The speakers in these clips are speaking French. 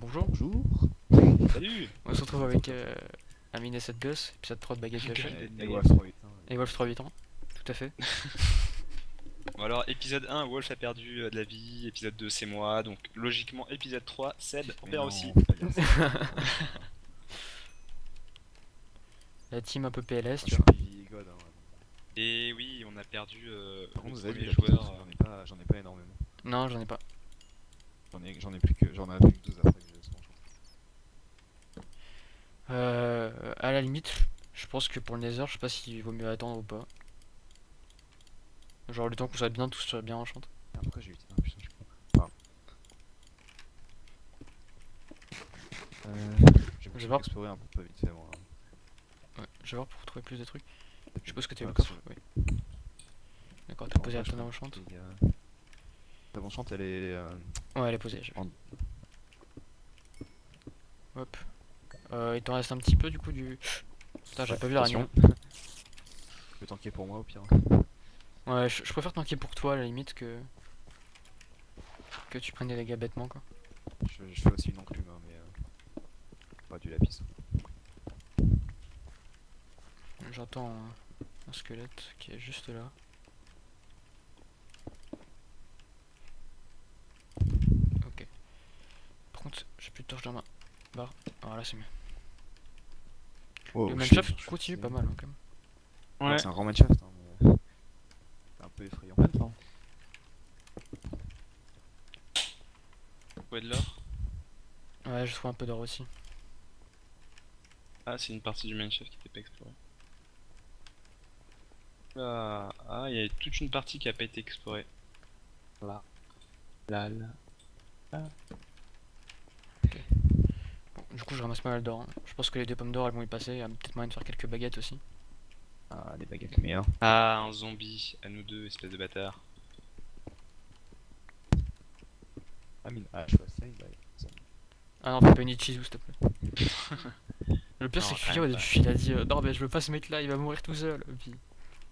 Bonjour, Bonjour. Salut. on se retrouve avec Amine et 7 Gus, épisode 3 de Baguette Baguette. Gâchette, Et Wolf 3.8. et Wolf 3-8 ans, tout à fait. Bon alors épisode 1, Wolf a perdu de la vie, épisode 2 c'est moi, donc logiquement épisode 3, Seb, on perd aussi. La team un peu PLS, Je tu suis vois. PvE God. Hein. Et oui, on a perdu Par le contre, vous avez vu premier la piste, joueur. j'en ai pas énormément. Non, j'en ai pas. J'en ai plus que 12 après que j'ai ce manche. À la limite, je pense que pour le Nether, je sais pas s'il vaut mieux attendre ou pas. Genre le temps qu'on soit bien, tous soit bien enchant. Après, j'ai eu. Ah putain, je suis con. Enfin. Je vais vais voir. explorer un peu vite fait, moi. Ouais, je vais voir pour trouver plus de trucs. Je suppose que t'as eu Ah, le coffre, si. oui. D'accord, t'as posé la tonne enchant. Ta enchante, elle est. Ouais, elle est posée, j'ai vu. En- Hop. Il t'en reste un petit peu du coup du... Putain, j'ai Ouais, pas vu l'araignée. attention. Tu peux tanker pour moi au pire. Ouais, je préfère tanker pour toi à la limite que tu prennes des dégâts bêtement quoi. Je fais aussi une enclume, hein, mais. Pas du lapis. J'entends un squelette qui est juste là. Ok. Par contre, j'ai plus de torche dans ma barre. Voilà, c'est mieux. Oh, Le shit. manshaft continue pas mal hein, quand même. Ouais. Ouais. C'est un grand manshaft, hein, mais. C'est un peu effrayant. Ouais, de l'or. Ouais, je trouve un peu d'or aussi. Ah, c'est une partie du Mineshaft qui n'était pas explorée. Là. Ah, il y a toute une partie qui a pas été explorée. Là. Là, là. Bon, du coup, je ramasse pas mal d'or. Hein. Je pense que les deux pommes d'or elles vont y passer. Il y a peut-être moyen de faire quelques baguettes aussi. Ah, des baguettes meilleures. Ah, un zombie, à nous deux, espèce de bâtard. Ah, mine. Ah, je suis assez Ah non, fais pas une Ichizu s'il te plaît. Le pire, Non, c'est que quand Furia au même début, pas. il a dit non, mais je veux pas ce mec là, il va mourir tout seul. Et puis,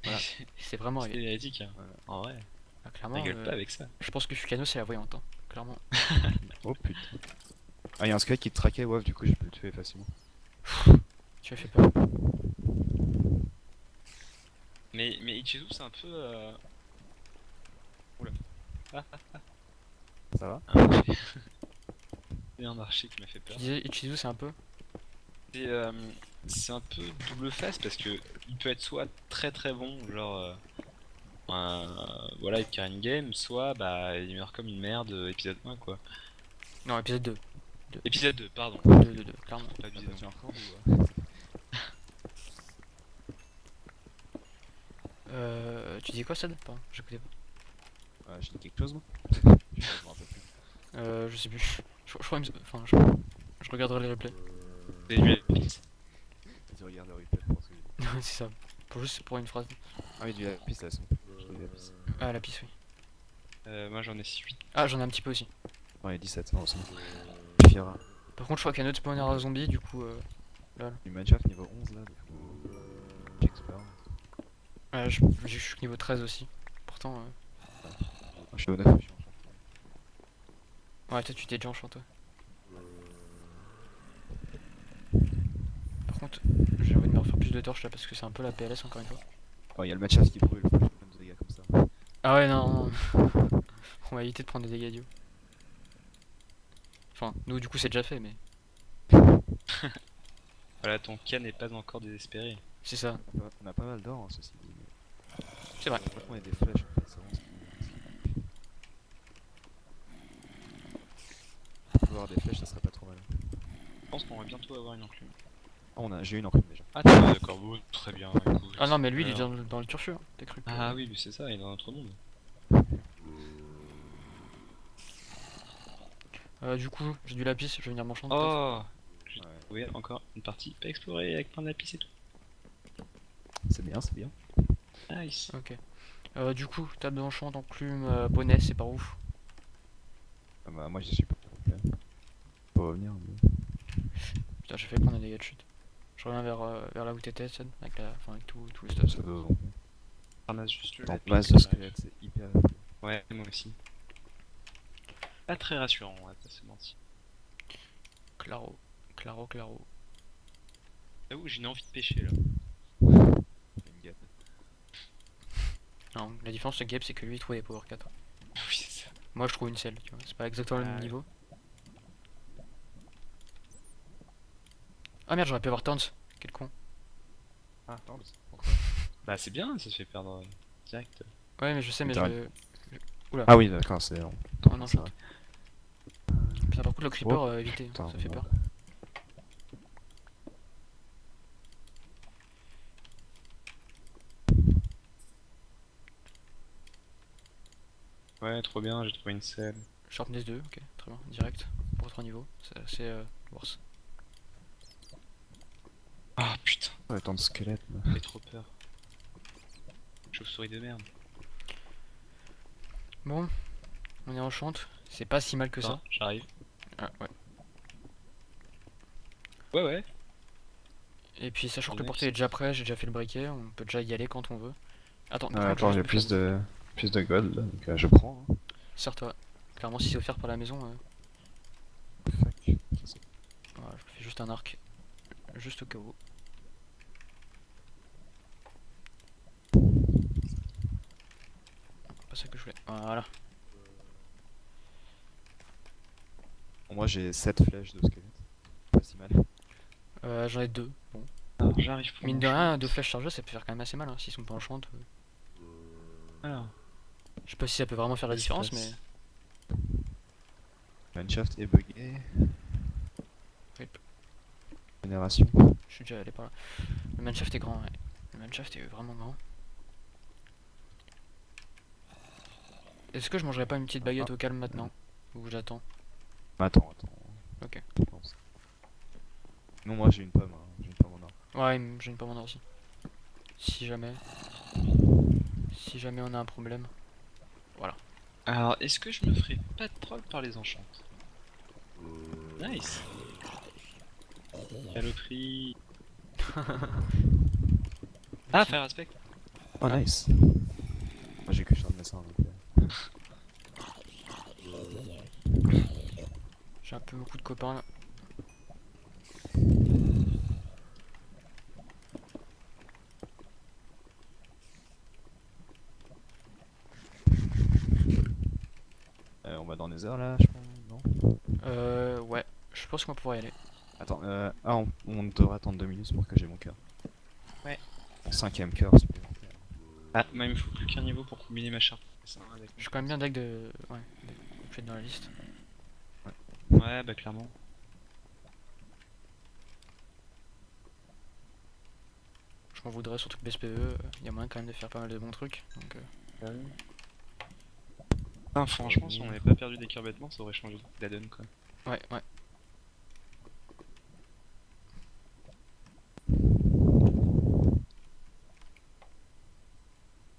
voilà. C'est vraiment. C'est hérétique, hein. Voilà. En vrai, Ah, clairement, rigole pas avec ça. je pense que Fukano c'est la voyante. Hein. Clairement. Oh putain. Ah, y'a un squelette qui te traquait, ouais, du coup, je peux le tuer facilement. Tu as fait peur. Mais Ichizu, c'est un peu. Oula. Ça va? Un archer. C'est un archer qui m'a fait Tu peur. disais Ichizu c'est un peu. C'est un peu double face parce que il peut être soit très très bon, genre voilà, il carry une game, soit bah il meurt comme une merde épisode 1 quoi. Non, épisode 2. Épisode 2, pardon. 2, clairement. Pas T'as abusé battu non un record ou. Tu dis quoi, Sad? Pardon, j'écoutais J'ai dit quelque chose, moi? Je me rappelle plus. pas. Je sais plus. Je crois, enfin, je regarderai les replays. plus. J'ai lu la piste. Vas-y, regarde le replay, je pense que j'ai dit. C'est ça. Juste pour une phrase. Ah, oui, du lapis là, c'est bon. Je du lapis. Ah, la piste, oui. Moi j'en ai 8. Ah, j'en ai un petit peu aussi. Ouais, il y a 17, non, c'est bon. Je suis fier. Hein. Par contre, je crois qu'il y a un autre spawner à zombie, du coup. Du Minecraft niveau 11 là, du coup. J'expert. Je suis niveau 13 aussi. Pourtant, Je suis au 9, je suis enchanté. ouais, toi, tu t'es déjà enchanté. Par contre, j'ai envie de me refaire plus de torches là parce que c'est un peu la PLS encore une fois. Oh, il y a le Minecraft qui brûle, faut que je prenne des dégâts comme ça. Ah ouais, non, non. On va éviter de prendre des dégâts d'eau. Enfin, nous, du coup, c'est déjà fait, mais. Voilà, ton cas n'est pas encore désespéré. C'est ça. On a pas mal d'or, hein, ceci dit. C'est vrai. Je crois qu'on a des flèches en fait, c'est vraiment ce qui. Avoir des flèches, ça serait pas trop mal. Je pense qu'on va bientôt avoir une enclume. Ah, j'ai une enclume déjà. Ah d'accord, bon, très bien. Écoute. Ah non, mais lui, il est Alors. dans le turfu, hein, t'as cru. Ah oui, lui c'est ça, il est dans notre monde. Du coup, j'ai du lapis, je vais venir m'enchanter. Oh Ouais. oui, encore une partie pas explorée avec plein de lapis et tout. C'est bien, c'est bien. Nice. Ok. Du coup, table d'enchant, enclume, bonnet, c'est par ouf. Ah bah, moi j'y suis pas. Faut revenir. Mais... Putain, j'ai fait prendre un dégât de chute. Je reviens vers là où t'étais, Sad, avec tout le stuff. Ça doit donc. Ramasse juste le En lapis, place ça de va. squelette, c'est hyper. Ouais, moi aussi. Pas très rassurant, on va pas se mentir. Claro. Claro, claro. J'avoue, j'ai une envie de pêcher là. Une guêpe. Non, la différence de Gabe, c'est que lui il trouve des Power 4. Oui, c'est ça. Moi je trouve une selle, tu vois. C'est pas exactement le Ah même ouais. niveau. Ah merde, j'aurais pu avoir Turns. Quel con. Ah, attends, Bah, c'est bien, ça se fait perdre direct. Ouais, mais je sais, mais T'as- je. Oula. Ah oui, d'accord, c'est bon. Oh non, C'est shot. vrai. Putain, par contre, le creeper, Oh, éviter, Putain, ça fait peur. Ouais, trop bien, j'ai trouvé une selle. Sharpness 2, ok, très bien, direct. Pour 3 niveaux, c'est assez worse. Ah putain, Ouais, tant de squelettes. j'ai trop peur. Chauve-souris de merde. Bon, on est en chante. C'est pas si mal que ça. Attends, j'arrive. Ah, ouais. Ouais, ouais. Et puis, sachant que le Ouais, portail est déjà prêt, j'ai déjà fait le briquet, on peut déjà y aller quand on veut. Attends, par contre, Attends, je j'ai vais plus faire- de gold là, donc je prends. Hein. Sers-toi. Clairement, si c'est offert par la maison, Fuck. voilà, je fais juste un arc. Juste au cas où. Pas ça que je voulais. Voilà. Bon, moi j'ai 7 flèches de squelettes. Pas si mal. J'en ai deux. Bon. Alors, j'arrive pour Mine mon de rien, shoot. deux flèches chargées, ça peut faire quand même assez mal, hein, s'ils sont pas en chante. Alors, Je sais pas si ça peut vraiment faire la différence, mais. Espace. Mineshaft est buggé. Rip. Génération. Je suis déjà allé par là. Le manshaft est grand, ouais. Le manshaft est vraiment grand. Est-ce que je mangerais pas une petite baguette au calme maintenant? Ou j'attends? Attends. Ok. Non, non, moi j'ai une pomme. Hein. J'ai une pomme en or. Ouais, j'ai une pomme en or aussi. Si jamais. Si jamais on a un problème. alors est-ce que je me ferai pas de troll par les enchantes? Nice. Saloperie. Ah, faire respect. Oh nice. Moi j'ai que Charles Messin donc. J'ai un peu beaucoup de copains là. On va dans Nether là, je pense. Non. Ouais. Je pense qu'on va pouvoir y aller. Attends, on devra attendre 2 minutes pour que j'ai mon cœur. Ouais. Mon 5ème cœur supplémentaire. Ah, moi il me faut plus qu'un niveau pour combiner ma charte. Ça, avec Je suis quand même bien deck de. Ouais. Je vais être dans la liste. Ouais, bah clairement. Je m'en voudrais surtout que BSPE, y a moyen quand même de faire pas mal de bons trucs. Donc, Enfin, franchement, si on n'avait pas perdu des cœurs bêtements, ça aurait changé la donne quoi. ouais.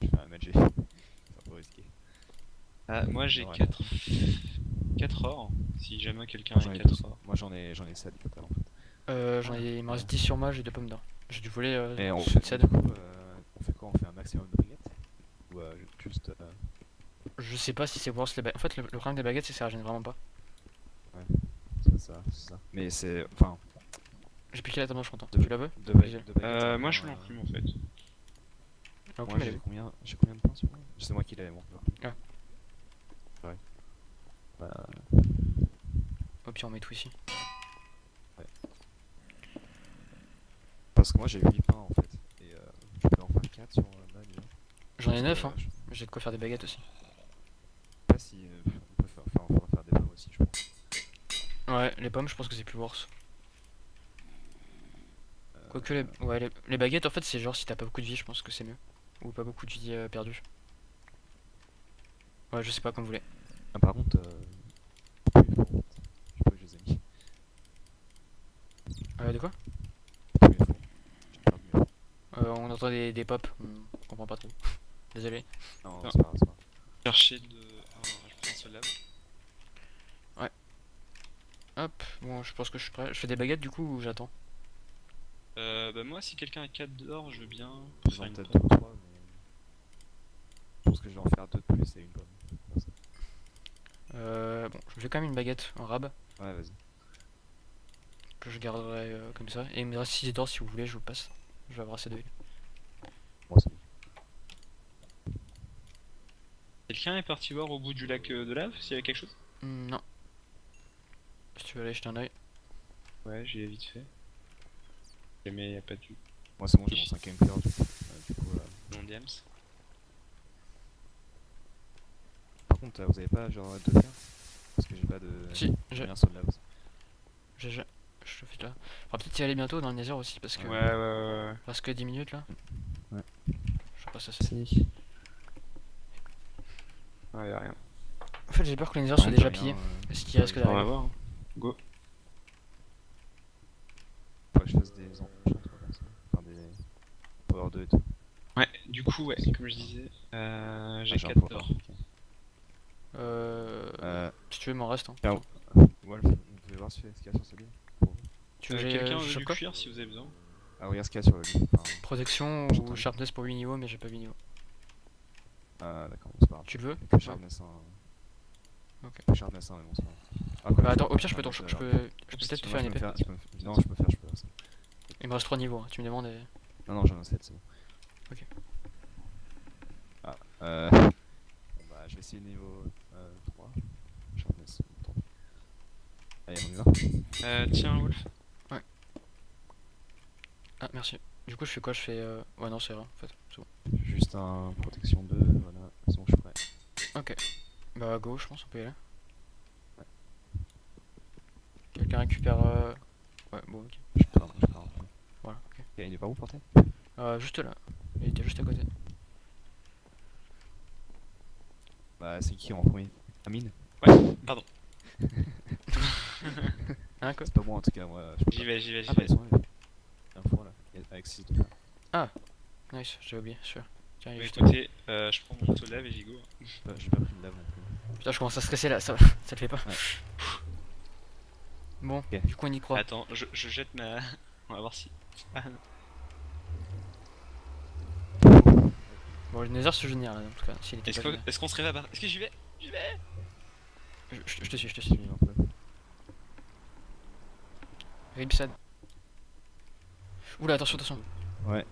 Je fais un match. C'est un peu risqué. Ah, moi j'ai Ouais. 4 or. Si jamais quelqu'un Moi, j'en a ai 4 or. Moi j'en ai 7 total en fait. Il me reste 10 sur moi, j'ai 2 pommes d'or. J'ai dû voler Et on ceux de fait, Ced. du coup, on fait quoi? On fait un maximum de baguettes? Ou juste. Je sais pas si c'est worse les baguettes. En fait, le problème des baguettes, c'est que ça régène vraiment pas. C'est ça. Mais c'est. Enfin. J'ai piqué la table enchantant. De- Tu la veux? De Visuel. baguettes. ça Moi revient je à- l'enclume en fait. Ah, ok, Moi mais j'ai elle est- combien de points sur moi? C'est moi qui l'avais mon cœur. Ah. Ouais. Bah, Au pire, on met tout ici. parce que moi j'ai 8 pains en fait. Et je peux en faire 4 sur là déjà. J'en ai Parce 9, que, hein. J'ai de quoi faire des baguettes aussi. Je sais pas si on peut faire des pommes aussi, je pense. Ouais, les pommes, je pense que c'est plus worse. Euh, Quoique, les baguettes, en fait, c'est genre si t'as pas beaucoup de vie, je pense que c'est mieux. Ou pas beaucoup de vie perdue. Ouais, je sais pas, comme vous voulez. Ah, par contre, plus les fours, je sais pas où je les ai mis. De quoi? Plus les fours. J'ai perdu mes fours. On entend des pops, on comprend pas trop. Désolé. Non, Ah. c'est pas grave. Chercher de. Ah, je prends un seul lave. Hop, bon, je pense que je suis prêt. Je fais des baguettes du coup ou j'attends? Bah, moi, si quelqu'un a 4 d'or, je veux bien. J'en faire ai une peut-être pomme. 2 ou 3, mais. Je pense que je vais en faire 2 de plus et une pomme. Comme ça. Bon, je me fais quand même une baguette en rab. Ouais, vas-y. que je garderai comme ça. Et il me reste 6 d'or si vous voulez, je vous passe. Je vais avoir assez de heal. Moi aussi. Quelqu'un est parti voir au bout du lac de lave s'il y avait quelque chose? Non. Si tu veux aller jeter un oeil. Ouais, j'y ai vite fait. Mais y a pas de Moi c'est bon, j'ai mon 5ème cœur du coup. non Diams. Par contre, vous avez pas genre de fer? Parce que j'ai pas de. Si, j'ai j'ai. rien sur de lave. Je te fais là. On va peut-être y aller bientôt dans le Nether aussi parce que. Ouais. Parce que 10 minutes là. Ouais. Je sais pas ça c'est. Si. Ouais, y'a rien. En fait, j'ai peur que le Nether soit déjà pillé. Est-ce qu'il risque On va d'arriver? voir. Go. Faudrait que je fasse des enchantements comme ça. Enfin des. Power 2 et tout. Ouais, du coup, ouais, comme je disais, j'ai Ah, j'ai un 4 power, d'or. ok. Si tu veux, il m'en reste. Hein. Tiens, Wolf, vous pouvez voir ce qu'il y a sur ce livre? Tu veux que Quelqu'un je veut chope du quoi? cuir si vous avez besoin? Ah, regarde ce qu'il y a sur le livre. Enfin, Protection J'entends. ou sharpness pour 8 niveaux, mais j'ai pas 8 niveaux. ah, d'accord, bon, c'est pas grave. Tu le veux? Que Sharpness 1. Ok. Que Sharpness 1, mais bon, c'est pas grave. Ah, quoi, Bah attends, au pire, je peux Sharpness, peut-être te faire une épée. Non, je peux faire ça. Il me reste 3 niveaux, hein. Tu me demandes et. Non, j'en ai 7, c'est bon. Ok. Ah, bon, bah, je vais essayer le niveau 3. Sharpness. Tant pis. Allez, on y va. Tiens, Wolf. Ah, merci. Du coup, je fais quoi? Je fais. Ouais, non, c'est vrai en fait. C'est bon. Juste un protection 2, voilà. C'est bon, je suis prêt. Ok. Bah, go, je pense, on peut y aller. Ouais. Quelqu'un récupère. Ouais, bon, ok. Je pars. Voilà, ok. Il est par où, porté? Juste là. Il était juste à côté. Bah, c'est qui en premier? Amine? Ouais, pardon. Hein, quoi? C'est pas moi en tout cas, moi. Je peux J'y pas. vais. Ah, bah, ils sont là. Il y a un four là. Avec 6 de fer. Nice, j'avais oublié, sûr. Tiens, il est Bah juste là. écoutez, je prends mon lave et j'y go. J'ai pas pris de lave non plus. Putain, je commence à stresser là, ça le fait pas. Ouais. Bon, Ok. du coup, on y croit. Attends, je jette ma. On va voir si. Ah non. Bon, le Nether se génère là, en tout cas, s'il était Est-ce pas génère. qu'on serait là-bas? Est-ce que j'y vais? J'y vais! Je te suis, je te Je suis. suis un peu. Ripsad. Oula, attention. Ouais.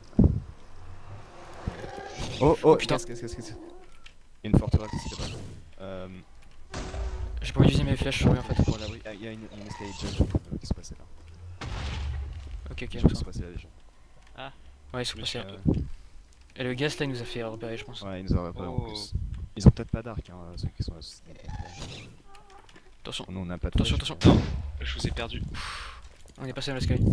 Oh, Oh, putain. qu'est-ce que c'est? Il y a une forteresse ici là-bas. J'ai pas utilisé mes flèches sur lui en fait pour l'abri. Il y a une escalade qui se passait là. Ok, Je on pense s'en se passait là déjà. Ouais, ils sont passés là. Euh, Et le gaz là, il nous a fait repérer, je pense. Ouais, ils nous auraient pas en Oh. plus. Ils ont peut-être pas d'arc, hein, ceux qui sont là. Attention, Nous on a pas de Attention, flèches. attention. Je vous ai perdu. on est passé dans l'escalier.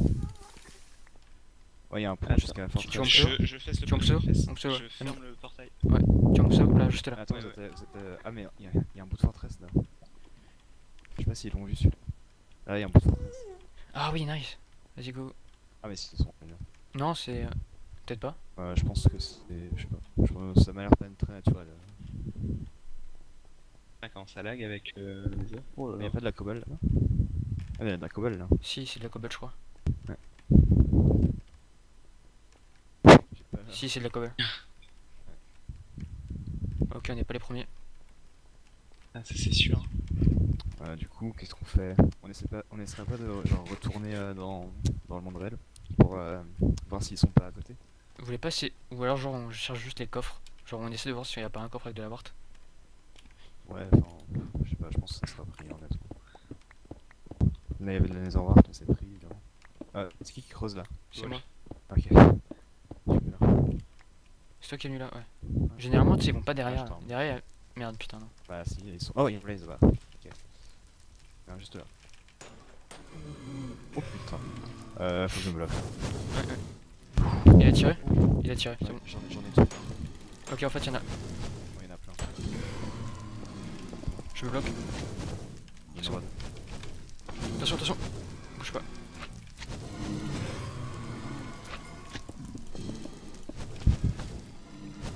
Ouais, il y a un pont Attends, jusqu'à la tu forteresse. en peux Je fesse le Tu en portail, peux je fesse. On peut, ouais. Je ferme le portail. Tu en peux là, juste là. Attends, Ouais, vous êtes, ah, mais il y a un bout de forteresse là. Je sais pas s'ils l'ont vu celui-là. Là, il y a un bout de forteresse. Ah oui, nice. Vas-y, go. Ah, mais si, ils sont bien. Non, c'est. Peut-être pas. Je pense que c'est. Je sais pas. Ça m'a l'air pas très naturel. D'accord, ça lag avec les heures. Oh Mais y a pas de la cobble là-bas? Ah, mais y a de la cobble là. Si, c'est de la cobble, je crois. J'ai pas. Si, c'est de la cobble. Ok, on n'est pas les premiers. Ah, ça c'est sûr. Du coup, qu'est-ce qu'on fait? On essaierait pas de genre retourner dans le monde réel pour voir s'ils sont pas à côté? Vous voulez pas essayer. Ou alors, genre, on cherche juste les coffres. Genre, on essaie de voir s'il y a pas un coffre avec de la wart. Ouais, enfin, je sais pas, je pense que ça sera pris honnêtement. Là, il y avait de la Netherwart, mais c'est pris évidemment. C'est qui creuse là? C'est Ouais. moi. Ok. Je suis là. C'est toi qui es venu là, ouais. Généralement, tu sais, ils vont pas derrière. je t'en- Derrière, merde, putain, non. Bah si, ils sont. Oh, il y a une blaze là-bas. Ok. Non, juste là. Oh putain. Faut que je me bloque. Il a tiré c'est bon. J'en ai tout. Ok, en fait, y'en a. Moi, il y en a plein. Je me bloque. Il y en a Attention. Bouge pas.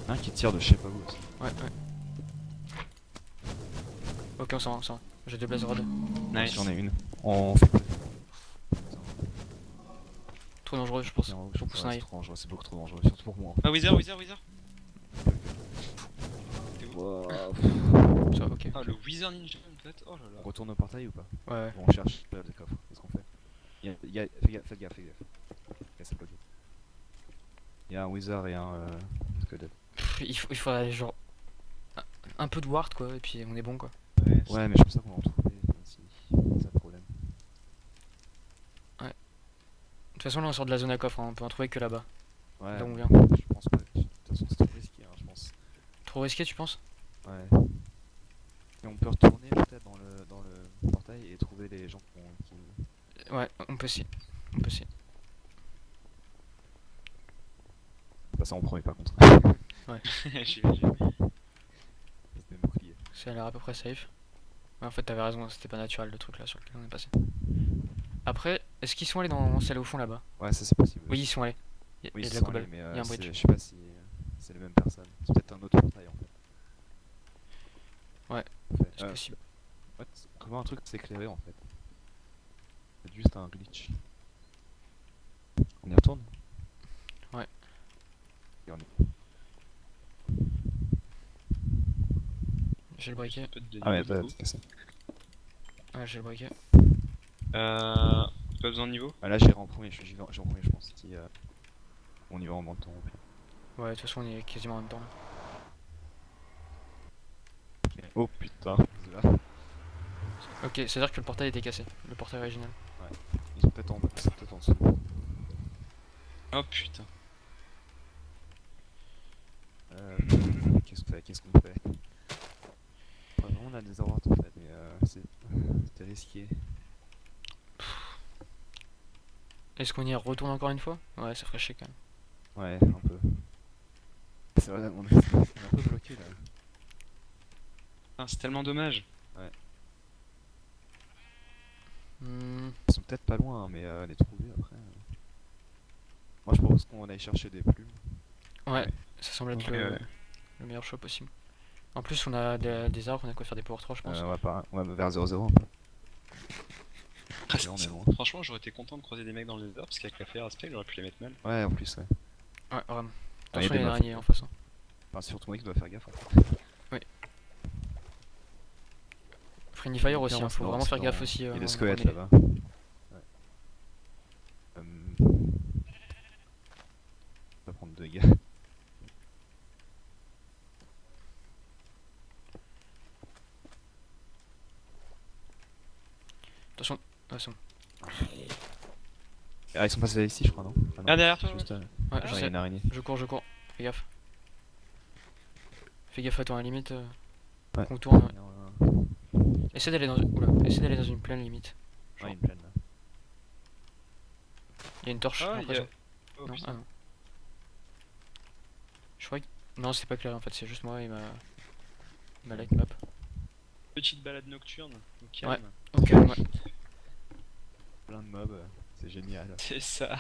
un qui tire de je sais pas où aussi. Ouais. Ok, on s'en va. J'ai deux blaze rod. Nice. J'en ai une. On fait quoi? Trop dangereux, je pense. Non, Faut qu'on s'en c'est aille. trop dangereux, c'est beaucoup trop dangereux, surtout pour moi. Ah, Wither. Wow. Ça, ok. Ah, le Wither Ninja en fait. Oh là là. On retourne au portail ou pas? Ouais. Bon, on cherche des coffres, qu'est-ce qu'on fait? Fais gaffe. C'est bloqué. Il y a un Wither et un Skelet. Il faudrait genre un peu de ward quoi, et puis on est bon quoi. Ouais, Ouais, mais je pense pas qu'on va en trouver ici. C'est ça le problème. De toute façon là on sort de la zone à coffre, hein, on peut en trouver que là-bas. Ouais, Là on bon, vient. je pense pas. De toute façon, c'est trop risqué, hein, je pense. Trop risqué tu penses? Ouais. Et on peut retourner peut-être dans le portail et trouver les gens qui... Ouais, on peut essayer. On peut essayer. Pas ça en premier par contre. j'imagine. C'était mes boucliers. Ça a l'air à peu près safe. Ouais, en fait t'avais raison, c'était pas naturel le truc là sur lequel on est passé. Après, est-ce qu'ils sont allés dans celle au fond là-bas? Ouais, ça c'est possible. Oui, ils sont allés. Oui, Il y a ils de la sont cobble. allés, mais Il y a un bridge. je sais pas si c'est les mêmes personnes. C'est peut-être un autre portail en fait. Ouais, Parfait. c'est possible. What Comment un truc s'éclairer en fait? C'est juste un glitch. On y retourne? Ouais. Et on y- J'ai le briquet. Un peu de Ah ouais, niveau, du coup. c'est ça. Ouais, j'ai le briquet. Pas besoin de niveau. Ah, là j'irai en premier, j'irai en premier je pense. Si, on y va en montant. Ouais, de toute façon on est quasiment en même temps là. Oh putain, c'est là. Ok, c'est-à-dire que le portail était cassé. Le portail original. Ils sont peut-être en dessous. Oh putain. Qu'est-ce qu'on fait? Vraiment, on a des awards en fait, mais c'était risqué. Est-ce qu'on y retourne encore une fois? Ouais, ça ferait chier quand même. Ouais, un peu. C'est vrai, on est un peu bloqué là. Ah, c'est tellement dommage. Hmm, Ils sont peut-être pas loin, hein, mais les trouver après. Moi je propose qu'on aille chercher des plumes. ouais, ça semble être Ouais. le meilleur choix possible. En plus, on a des arbres, on a quoi faire des power 3, je pense. On va vers 0-0. Après, Là, on est loin. franchement, j'aurais été content de croiser des mecs dans le nether parce qu'avec la fire aspect, j'aurais pu les mettre mal. Ouais, en plus, ouais. Ouais, vraiment. Ah, il y a Attention, il y a des une meufs. araignée en face. Hein. Enfin, c'est surtout moi qui dois faire gaffe. En fait. Friendly Fire aussi, Clairement, hein, faut c'est vraiment dans- faire c'est gaffe dans- aussi. Il y a on des squelettes connaît. là-bas. Ouais. On va prendre 2 dégâts. Attention, ah, c'est bon. Ah, ils sont passés ici, je crois, non? Ah, non. Ah, derrière toi. Juste, Ouais, Ah, je il y a sais. une araignée. Je cours. Fais gaffe. Fais gaffe à toi, à la limite. Ouais. Qu'on tourne. Ouais. Ouais, Essaie d'aller dans... Oula, essaie d'aller dans une plaine limite. il y a une plaine là. Il y a une torche, j'ai Ah, il y a... l'impression. Oh Non, putain. ah non. Je crois que... Non, c'est pas clair en fait, c'est juste moi et ma light map. Petite balade nocturne, au calme. Ok, ouais. Plein de mobs, c'est génial. C'est ça.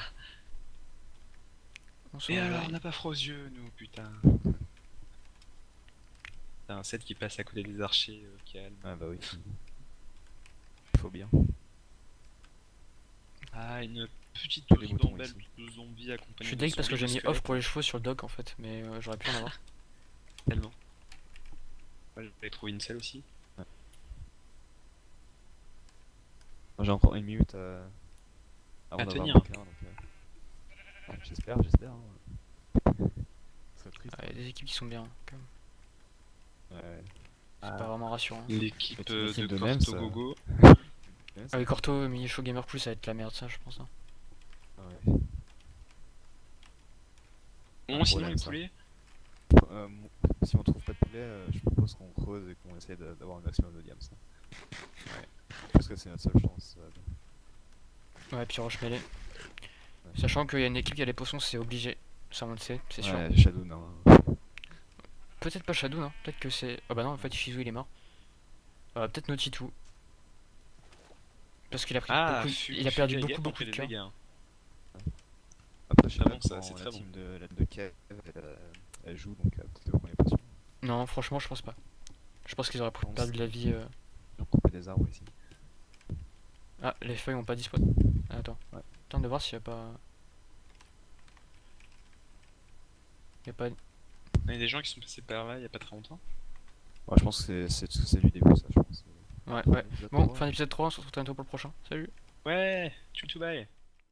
On se Et réveille. alors, on n'a pas froid aux yeux, nous, putain. T'as un set qui passe à côté des archers, au calme. Ah bah oui. Faut bien. Ah, une petite Les touche moutons d'embelle ici. de zombies accompagnée Je suis de deg parce que j'ai zombies mis de off pour les squelettes. chevaux sur le dock en fait, mais j'aurais pu en avoir. Tellement. Ouais, j'avais trouvé une selle aussi. J'ai encore une minute avant À d'avoir tenir. mon plein, donc j'espère. Hein. Ce serait triste. Ah, il y a des équipes qui sont bien quand même. Ouais. C'est pas vraiment rassurant. L'équipe Mais t'imagines de de même, Corto ça. Gogo. Ah oui, Corto, Mini Show Gamer Plus, ça va être la merde ça, je pense. Hein. Ouais. Bon, Un sinon, problème, les ça. poulets. Si on trouve pas de poulet, je propose qu'on creuse et qu'on essaie d'avoir un maximum de diams. Ouais. Parce que c'est notre seule chance. Ouais, puis roche mêlée. Sachant qu'il y a une équipe qui a les potions, c'est obligé. Ça on le sait, c'est sûr. Ouais, Shadow, non. Peut-être pas Shadow, non. Peut-être que c'est. Ah bah non, en fait, Shizu il est mort. Peut-être Notitu. Parce qu'il a pris beaucoup. Il a perdu beaucoup de cœur. dégâts. hein. Après, je sais Ah pas bon, ça, comment c'est la très team de Kev elle joue, donc peut-être qu'on est pas sûr. Non, franchement, je pense pas. Je pense qu'ils auraient pense- perdu de la vie. Ils ont coupé des arbres ici. Ah, les feuilles ont pas dispo. Ah, attends. Ouais. Attends de voir s'il y a pas. Il y a pas. Il y a des gens qui sont passés par là il y a pas très longtemps. Ouais, je pense que c'est du début, ça, je pense. Ouais. Bon, fin d'épisode 3, on se retrouve bientôt pour le prochain. Salut! Ouais, tchou tchou bye.